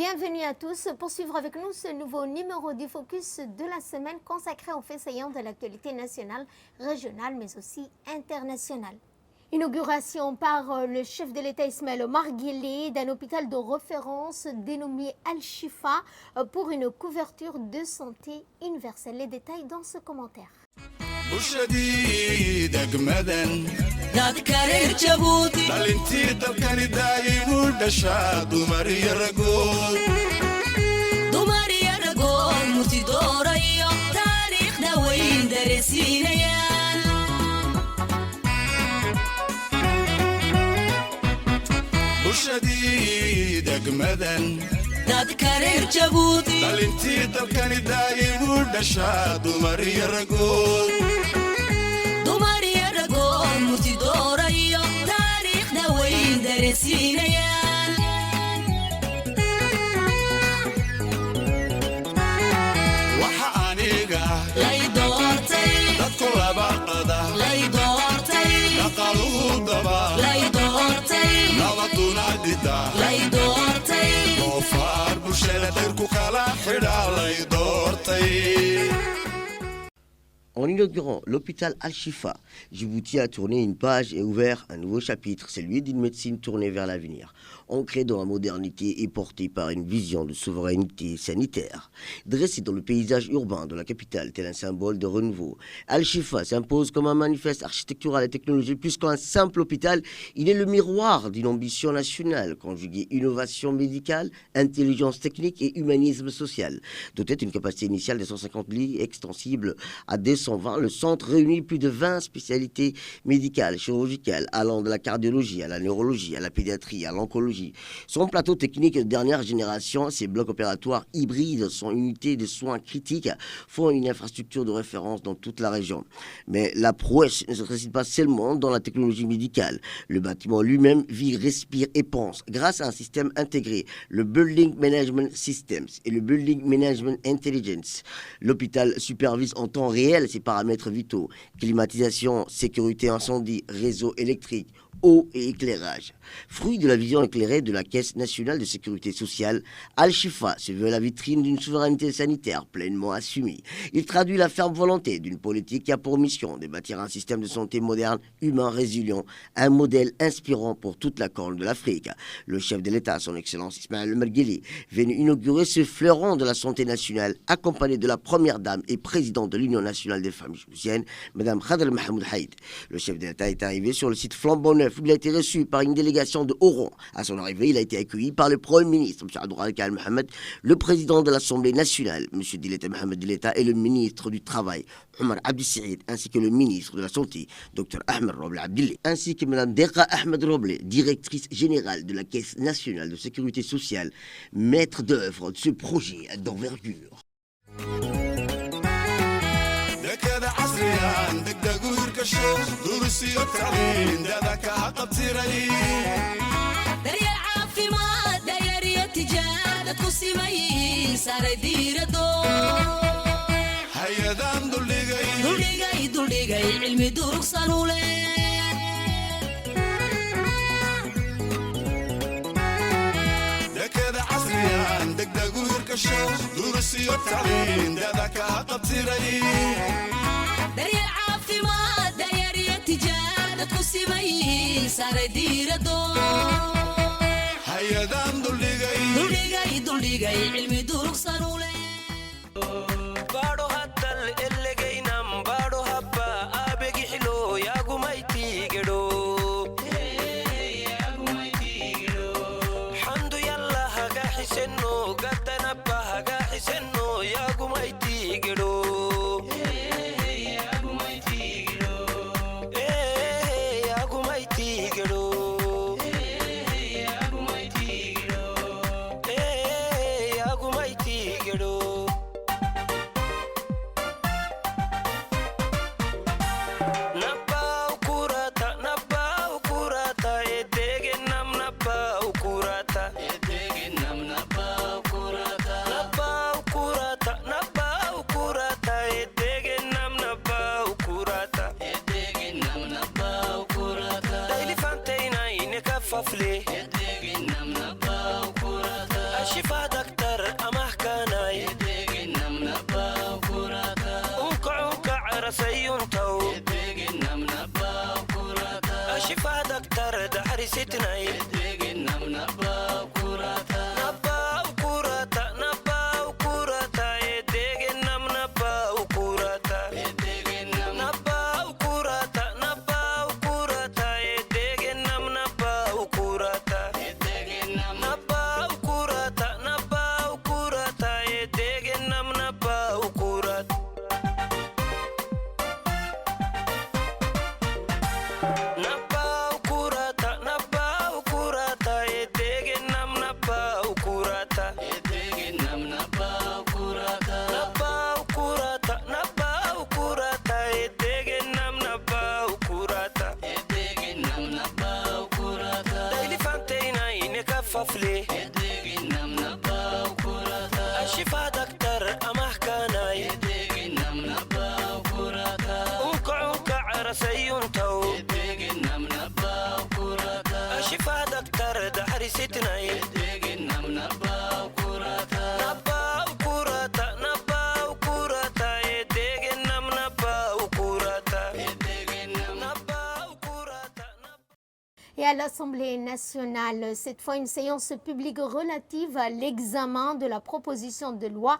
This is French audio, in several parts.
Bienvenue à tous pour suivre avec nous ce nouveau numéro du Focus de la semaine consacré aux faits saillants de l'actualité nationale, régionale mais aussi internationale. Inauguration par le chef de l'État Ismaël Omar Guelleh d'un hôpital de référence dénommé Al-Shifa pour une couverture de santé universelle. Les détails dans ce commentaire. dadkareer jabuuti dhalintii dalkani daayimu dhashaa dumar iyo ragood murti doorayo taariikhda weyn dareensiinayaan waxa aniga lay doortay dadku labaqada lay doortay dhaqaluhu daba lay doortay nabaduna dhida lay doortay En inaugurant l'hôpital Al-Shifa, Djibouti a tourné une page et ouvert un nouveau chapitre, celui d'une médecine tournée vers l'avenir, ancrée dans la modernité et portée par une vision de souveraineté sanitaire. Dressé dans le paysage urbain de la capitale, tel un symbole de renouveau, Al-Shifa s'impose comme un manifeste architectural et technologique. Plus qu'un simple hôpital, il est le miroir d'une ambition nationale, conjuguée innovation médicale, intelligence technique et humanisme social. Doté d'une capacité initiale de 150 lits extensible à 220, le centre réunit plus de 20 spécialités médicales, chirurgicales, allant de la cardiologie à la neurologie, à la pédiatrie, à l'oncologie. Son plateau technique de dernière génération, ses blocs opératoires hybrides, son unité de soins critiques font une infrastructure de référence dans toute la région. Mais la prouesse ne se réside pas seulement dans la technologie médicale. Le bâtiment lui-même vit, respire et pense grâce à un système intégré, le Building Management Systems et le Building Management Intelligence. L'hôpital supervise en temps réel ses paramètres vitaux, climatisation, sécurité incendie, réseau électrique, eau et éclairage. Fruit de la vision éclairée de la Caisse nationale de sécurité sociale, Al-Shifa se veut la vitrine d'une souveraineté sanitaire pleinement assumée. Il traduit la ferme volonté d'une politique qui a pour mission de bâtir un système de santé moderne, humain, résilient, un modèle inspirant pour toute la corne de l'Afrique. Le chef de l'État, son Excellence Ismaël Omar Guelleh, vient inaugurer ce fleuron de la santé nationale, accompagné de la première dame et présidente de l'Union nationale des femmes djiboutiennes, Mme Khadr Mahmoud Haïd. Le chef de l'État est arrivé sur le site flambant neuf où il a été reçu par une délégation de haut rang. À son arrivée, il a été accueilli par le Premier ministre, M. Abdourahmane Al Mohamed, le président de l'Assemblée nationale, M. Dileta Mohamed Dileta, et le ministre du Travail, Omar Abdi Saïd, ainsi que le ministre de la Santé, Dr Ahmed Roble Abdillah, ainsi que Mme Deka Ahmed Roble, directrice générale de la Caisse nationale de sécurité sociale, maître d'œuvre de ce projet d'envergure. Ashifada رسيونتو أشفى دكتور دحري ستناي نبا وكوراتا نبا وكوراتا يديك نبا وكوراتا نبا وكوراتا يديك نبا وكوراتا نبا وكوراتا يديك نبا وكوراتا ففلي الشفا دكتور أمه كاناي ونكع رسيونتو الشفا دكتور دحري ستناي نبا وكوراتا يديك نبا وكوراتا Et à l'Assemblée nationale, cette fois une séance publique relative à l'examen de la proposition de loi,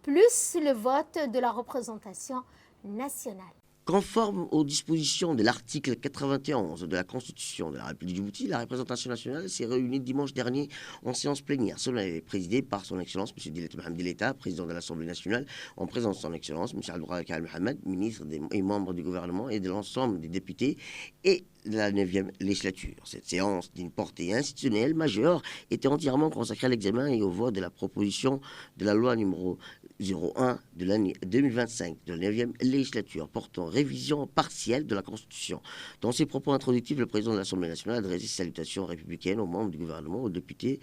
plus le vote de la représentation nationale. Conforme aux dispositions de l'article 91 de la Constitution de la République du Djibouti, la représentation nationale s'est réunie dimanche dernier en séance plénière. Cela est présidé par son Excellence, M. Dilet Mohamed Dileta, président de l'Assemblée nationale, en présence de son Excellence, M. Abdourahmane Mohamed, ministre et membre du gouvernement, et de l'ensemble des députés et de la 9e législature. Cette séance d'une portée institutionnelle majeure était entièrement consacrée à l'examen et au vote de la proposition de la loi numéro 01 de l'année 2025 de la 9e législature portant révision partielle de la Constitution. Dans ses propos introductifs, le président de l'Assemblée nationale a adressé ses salutations républicaines aux membres du gouvernement, aux députés,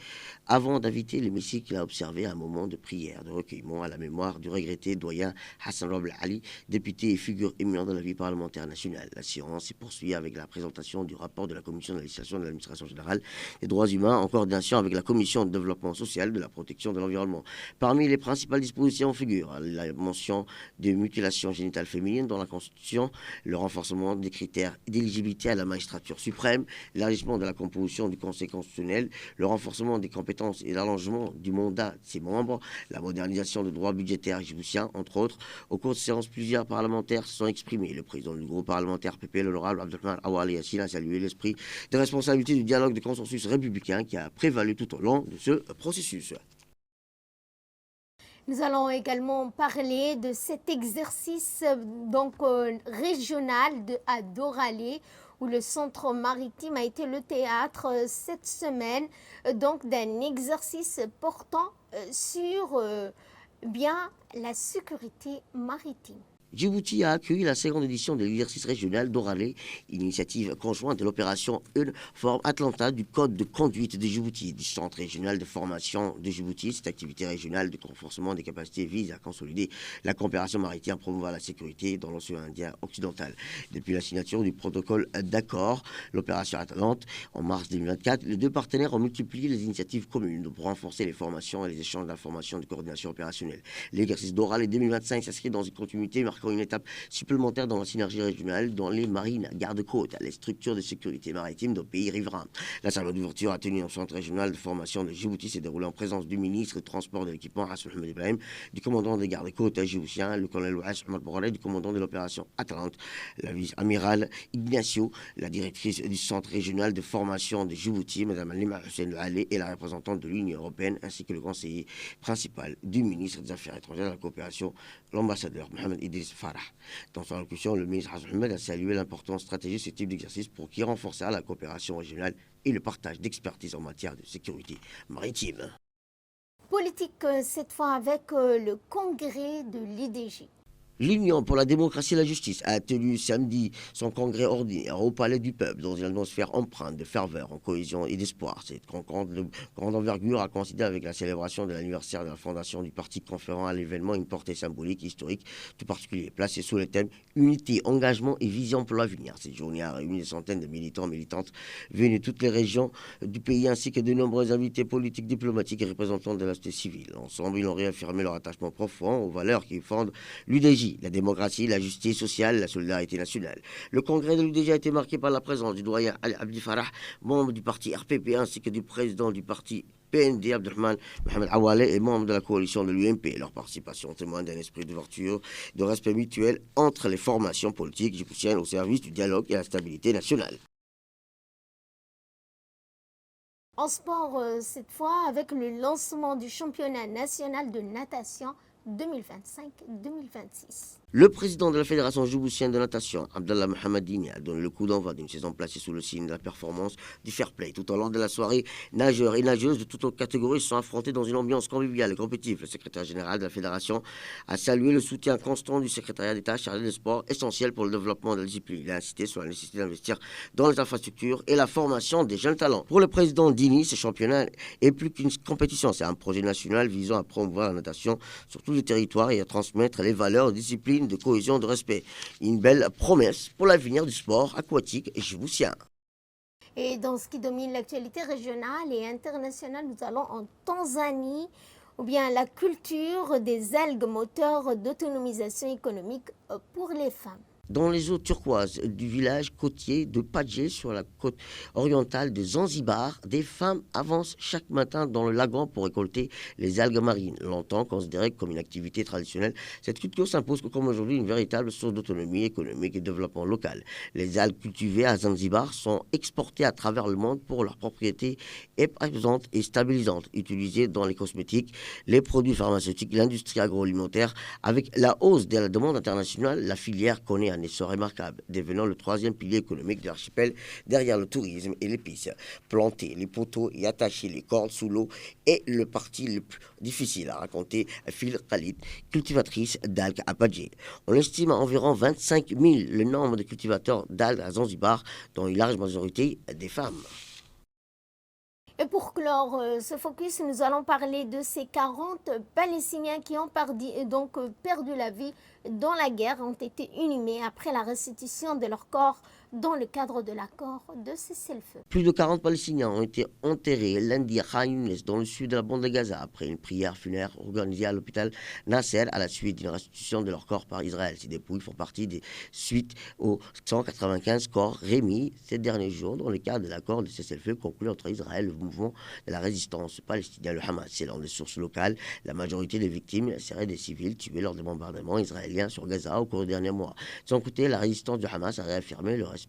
avant d'inviter l'hémicycle à observer un moment de prière, de recueillement à la mémoire du regretté doyen Hassan Roble Ali, député et figure éminente de la vie parlementaire nationale. La séance est poursuivie avec la présentation du rapport de la Commission de la législation de l'administration générale des droits humains en coordination avec la Commission de développement social de la protection de l'environnement. Parmi les principales dispositions figurent la mention de mutilation génitale féminine dans la Constitution, le renforcement des critères d'éligibilité à la magistrature suprême, l'élargissement de la composition du Conseil constitutionnel, le renforcement des compétences et l'allongement du mandat de ses membres, la modernisation des droits budgétaires djiboutiens, entre autres. Au cours de séance, plusieurs parlementaires se sont exprimés. Le président du groupe parlementaire PP, l'honorable Abdelrahman Awali Yassine, a salué l'esprit de responsabilité du dialogue de consensus républicain qui a prévalu tout au long de ce processus. Nous allons également parler de cet exercice régional à Doralé, où le centre maritime a été le théâtre cette semaine d'un exercice portant sur la sécurité maritime. Djibouti a accueilli la seconde édition de l'exercice régional d'Oralé, initiative conjointe de l'opération Uniform Atlanta du Code de conduite de Djibouti, du Centre régional de formation de Djibouti. Cette activité régionale de renforcement des capacités vise à consolider la coopération maritime, promouvoir la sécurité dans l'océan Indien occidental. Depuis la signature du protocole d'accord, l'opération Atlante, en mars 2024, les deux partenaires ont multiplié les initiatives communes pour renforcer les formations et les échanges d'informations de coordination opérationnelle. L'exercice d'Oralé 2025 s'inscrit dans une continuité marquant une étape supplémentaire dans la synergie régionale dans les marines, gardes-côtes, les structures de sécurité maritime des pays riverains. La cérémonie d'ouverture a tenu au centre régional de formation de Djibouti s'est déroulée en présence du ministre du Transport de l'équipement Hassan Mohamed Ibrahim, du commandant des gardes-côtes djiboutiens, le colonel Ouass Omar Bourale, du commandant de l'opération Atalante, la vice-amirale Ignacio, la directrice du centre régional de formation de Djibouti, Mme Alima Hussein Allé, et la représentante de l'Union européenne, ainsi que le conseiller principal du ministre des Affaires étrangères et de la coopération, l'ambassadeur Mohamed Idriss Farah. Dans son allocution, le ministre Hassan Mohamed a salué l'importance stratégique de ce type d'exercice pour qui renforcera la coopération régionale et le partage d'expertise en matière de sécurité maritime. Politique cette fois avec le congrès de l'IDJ. L'Union pour la démocratie et la justice a tenu samedi son congrès ordinaire au Palais du Peuple dans une atmosphère empreinte de ferveur, en cohésion et d'espoir. Cette rencontre de grande envergure a coïncidé avec la célébration de l'anniversaire de la fondation du parti, conférant à l'événement une portée symbolique et historique tout particulier, placée sous le thème « unité, engagement et vision pour l'avenir. Cette journée a réuni des centaines de militants et militantes venus de toutes les régions du pays ainsi que de nombreux invités politiques, diplomatiques et représentants de la société civile. Ensemble, ils ont réaffirmé leur attachement profond aux valeurs qui fondent l'UDJ, la démocratie, la justice sociale et la solidarité nationale. Le congrès de l'UDJ a été marqué par la présence du doyen Ali Abdi Farah, membre du parti RPP, ainsi que du président du parti PND, Abdelrahman Mohamed Awale, est membre de la coalition de l'UMP. Leur participation témoigne d'un esprit d'ouverture, de respect mutuel entre les formations politiques djiboutiennes au service du dialogue et la stabilité nationale. En sport, cette fois, avec le lancement du championnat national de natation 2025-2026. Le président de la Fédération djiboutienne de natation, Abdallah Mohamedine, a donné le coup d'envoi d'une saison placée sous le signe de la performance du fair play. Tout au long de la soirée, nageurs et nageuses de toutes catégories se sont affrontés dans une ambiance conviviale et compétitive. Le secrétaire général de la Fédération a salué le soutien constant du secrétariat d'État chargé des sports, essentiel pour le développement de la discipline. Il a insisté sur la nécessité d'investir dans les infrastructures et la formation des jeunes talents. Pour le président Dini, ce championnat est plus qu'une compétition. C'est un projet national visant à promouvoir la natation sur tout le territoire et à transmettre les valeurs, disciplines, de cohésion, de respect. Une belle promesse pour l'avenir du sport aquatique djiboutien. Et dans ce qui domine l'actualité régionale et internationale, nous allons en Tanzanie, ou bien la culture des algues moteurs d'autonomisation économique pour les femmes. Dans les eaux turquoises du village côtier de Padje, sur la côte orientale de Zanzibar, des femmes avancent chaque matin dans le lagon pour récolter les algues marines. Longtemps considérée comme une activité traditionnelle, cette culture s'impose comme aujourd'hui une véritable source d'autonomie économique et de développement local. Les algues cultivées à Zanzibar sont exportées à travers le monde pour leurs propriétés épaisantes et stabilisantes, utilisées dans les cosmétiques, les produits pharmaceutiques, l'industrie agroalimentaire. Avec la hausse de la demande internationale, la filière connaît un essor remarquable, devenant le troisième pilier économique de l'archipel derrière le tourisme et l'épice. Planter les poteaux et attacher les cordes sous l'eau est le parti le plus difficile, à raconter Phil Khalid, cultivatrice d'algues à Padje. On estime à environ 25 000 le nombre de cultivateurs d'algues à Zanzibar, dont une large majorité des femmes. Et pour clore ce focus, nous allons parler de ces 40 Palestiniens qui ont perdu la vie dans la guerre, ont été inhumés après la restitution de leur corps dans le cadre de l'accord de cessez-le-feu. Plus de 40 Palestiniens ont été enterrés lundi à Khan Younes, dans le sud de la bande de Gaza, après une prière funéraire organisée à l'hôpital Nasser à la suite d'une restitution de leur corps par Israël. Ces dépouilles font partie des suites aux 195 corps remis ces derniers jours dans le cadre de l'accord de cessez-le-feu conclu entre Israël et le mouvement de la résistance palestinien, le Hamas. Selon les sources locales, la majorité des victimes seraient des civils tués lors des bombardements israéliens sur Gaza au cours des derniers mois. De son côté, la résistance du Hamas a réaffirmé le respect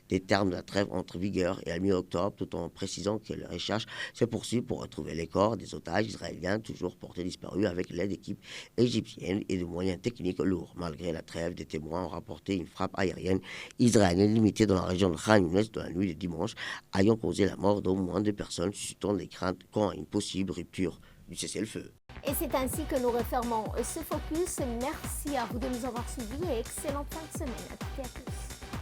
des termes de la trêve entre vigueur et la mi-octobre, tout en précisant que les recherches se poursuivent pour retrouver les corps des otages israéliens toujours portés disparus avec l'aide d'équipes égyptiennes et de moyens techniques lourds. Malgré la trêve, des témoins ont rapporté une frappe aérienne israélienne limitée dans la région de Khan Younes dans la nuit de dimanche, ayant causé la mort d'au moins 2 personnes, suscitant des craintes quant à une possible rupture du cessez-le-feu. Et c'est ainsi que nous refermons ce focus. Merci à vous de nous avoir suivis et excellente fin de semaine. À toutes et à tous.